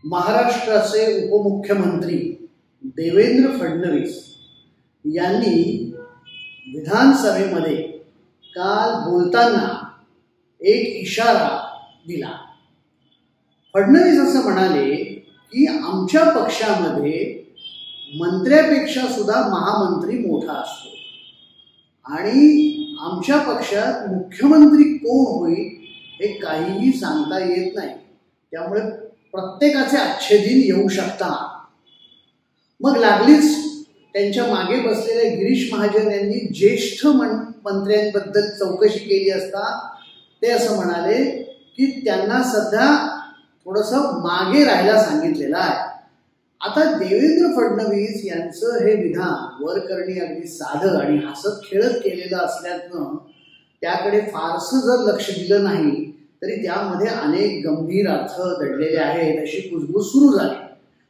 महाराष्ट्राचे उपमुख्यमंत्री देवेंद्र फडणवीस यांनी विधानसभेमध्ये काल बोलताना एक इशारा दिला। फडणवीस असं म्हणाले की आमच्या पक्षामध्ये मंत्र्यापेक्षा सुद्धा महामंत्री मोठा असतो आणि आमच्या पक्षात मुख्यमंत्री कोण होईल हे काहीही सांगता येत नाही, त्यामुळे प्रत्येकाचे अच्छे दिन येऊ शकतात। मग लागलीच त्यांच्या मागे बसलेले गिरीश महाजन यांनी ज्येष्ठ मंत्र्यांबद्दल चौकशी केली असता ते असं म्हणाले की त्यांना सध्या थोडंसं मागे राहायला सांगितलेलं आहे। आता देवेंद्र फडणवीस यांचं हे विधान वरकरणी अगदी साधं आणि हसत खेळत केलेलं असल्यानं त्याकडे फारसं जर लक्ष दिलं नाही तरी त्यामध्ये अनेक गंभीर अर्थ दडलेले आहेत अशी कुजबूज सुरू झाली।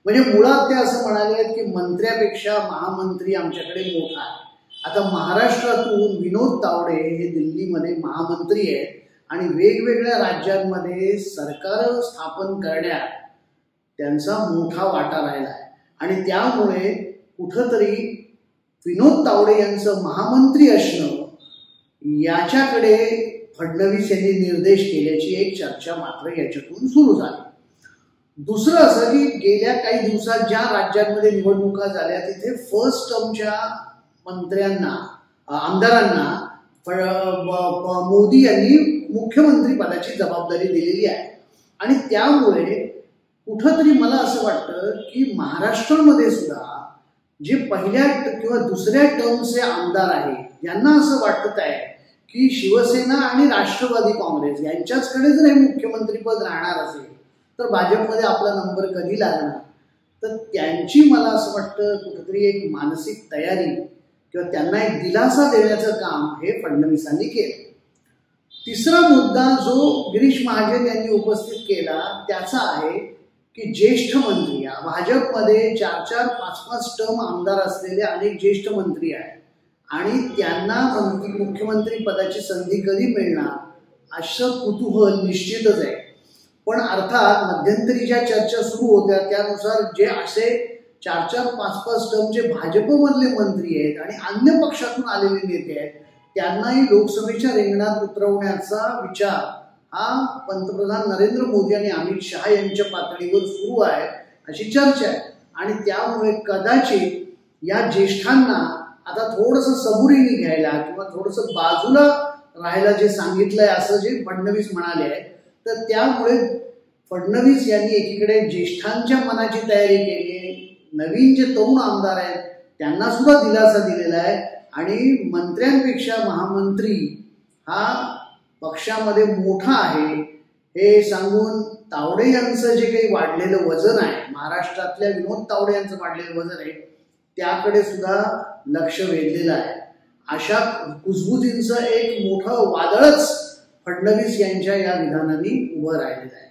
म्हणजे मुळात ते असं म्हणाले की मंत्र्यापेक्षा महामंत्री आमच्याकडे मोठा आहे। आता महाराष्ट्रातून विनोद तावडे हे दिल्लीमध्ये महामंत्री आहेत आणि वेगवेगळ्या राज्यांमध्ये सरकार स्थापन करण्यात त्यांचा मोठा वाटा राहिला आहे आणि त्यामुळे कुठंतरी विनोद तावडे यांचं महामंत्री असणं याच्याकडे फडणवीस यांनी निर्देश केल्याची एक चर्चा मात्र याच्यातून सुरू झाली। दुसरं असं की गेल्या काही दिवसात ज्या राज्यांमध्ये निवडणुका झाल्या तिथे फर्स्ट टर्मच्या मंत्र्यांना आमदारांना मोदी यांनी मुख्यमंत्री पदाची जबाबदारी दिलेली आहे आणि त्यामुळे कुठंतरी मला असं वाटतं की महाराष्ट्रामध्ये सुद्धा जे पहिल्या किंवा दुसऱ्या टर्मचे आमदार आहेत यांना असं वाटत आहे की शिवसेना आणि राष्ट्रवादी काँग्रेस यांच्याचकडे जर हे मुख्यमंत्रीपद राहणार असेल तर भाजपमध्ये आपला नंबर कधी लागणार, तर त्यांची मला असं वाटतं कुठेतरी एक मानसिक तयारी किंवा त्यांना एक दिलासा देण्याचं काम हे फडणवीसांनी केलं। तिसरा मुद्दा जो गिरीश महाजन यांनी उपस्थित केला त्याचा आहे की ज्येष्ठ मंत्री भाजपमध्ये 4-4, 5-5 टर्म आमदार असलेले अनेक ज्येष्ठ मंत्री आहेत आणि त्यांना मुख्यमंत्री पदाची संधी कधी मिळणार असं कुतूहल निश्चितच आहे। पण अर्थात मध्यंतरी ज्या चर्चा सुरू होत्या त्यानुसार जे असे 4-4, 5-5 टर्मचे भाजपमधले मंत्री आहेत आणि अन्य पक्षातून आलेले नेते आहेत त्यांनाही लोकसभेच्या रिंगणात उतरवण्याचा विचार हा पंतप्रधान नरेंद्र मोदी आणि अमित शहा यांच्या पातळीवर सुरू आहे अशी चर्चा आहे आणि त्यामुळे कदाचित या ज्येष्ठांना आता थोडंसं सबुरीने घ्यायला किंवा थोडंसं बाजूला राहायला जे सांगितलंय असं जे फडणवीस म्हणाले आहे, तर त्यामुळे फडणवीस यांनी एकीकडे ज्येष्ठांच्या मनाची तयारी केली आहे, नवीन जे तरुण आमदार आहेत त्यांना सुद्धा दिलासा दिलेला आहे आणि मंत्र्यांपेक्षा महामंत्री हा पक्षामध्ये मोठा आहे हे सांगून तावडे यांचं जे काही वाढलेलं वजन आहे, महाराष्ट्रातल्या विनोद तावडे यांचं वाढलेलं वजन आहे त्याकडे सुद्धा लक्ष वेधलेलं आहे। अशा कुजबुजींचं एक मोठं वादळच फडणवीस यांच्या या विधानाने उभं राहिलेलं आहे।